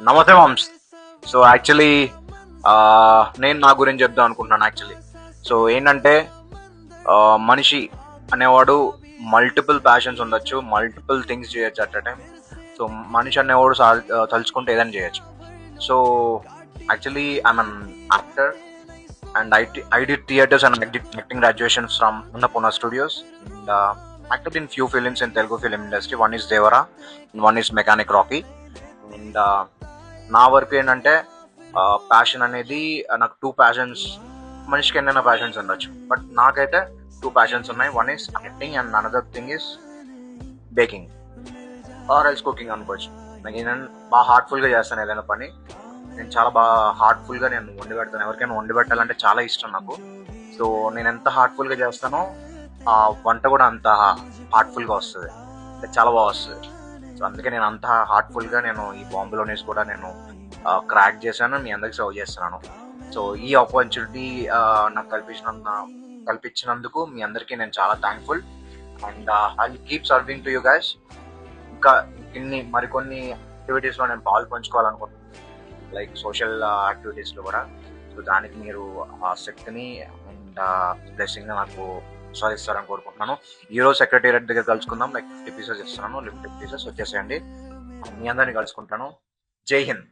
నమస్తే moms. So actually నేను నా గురించి చెప్దాం అనుకుంటున్నాను యాక్చువల్లీ. సో ఏంటంటే మనిషి అనేవాడు మల్టిపుల్ ప్యాషన్స్ ఉండొచ్చు, మల్టిపుల్ థింగ్స్ చేయొచ్చు అట్ అ టైం. సో మనిషి అనేవాడు తలుచుకుంటే ఏదైనా చేయొచ్చు. So actually I'm an actor and I did theaters and I did acting graduations from Annapurna Studios. And acted in few films in Telugu film industry. One is Devara and one is Mechanic Rocky. And నా work ఏంటంటే passion అనేది నాకు two passions, మనిషికి ఎన్నైనా passions ఉండొచ్చు, but నాకైతే two passions ఉన్నాయి. One is acting and another thing is baking or else cooking అనుకోవచ్చు. నేను బాగా హార్ట్ఫుల్గా చేస్తాను ఏదైనా పని. నేను చాలా బాగా హార్ట్ఫుల్గా నేను వండి పెడతాను. ఎవరికైనా వండి పెట్టాలంటే చాలా ఇష్టం నాకు. సో నేను ఎంత హార్ట్ఫుల్గా చేస్తానో ఆ వంట కూడా అంత హార్ట్ఫుల్గా వస్తుంది, అంటే చాలా బాగా వస్తుంది. సో అందుకే నేను అంత హార్ట్ఫుల్గా నేను ఈ బాంబులోనేసి కూడా నేను క్రాక్ చేశాను, మీ అందరికి సర్వ్ చేస్తున్నాను. సో ఈ ఆపర్చునిటీ నాకు కల్పించినందుకు మీ అందరికీ నేను చాలా thankful. And I keep serving to you guys. ఇంకా మరికొన్ని యాక్టివిటీస్లో నేను పాలు పంచుకోవాలనుకుంటున్నాను, లైక్ సోషల్ యాక్టివిటీస్లో కూడా. సో దానికి మీరు ఆ శక్తిని అండ్ బ్లెస్సింగ్ నాకు సాధిస్తారని కోరుకుంటున్నాను. ఈరోజు సెక్రటేరియట్ దగ్గర కలుసుకుందాం. లైక్ 50 పీసెస్ ఇస్తున్నాను, లిమిటెడ్ పీసెస్ వచ్చేసేయండి. మీ అందరినీ కలుసుకుంటాను. జై హింద్.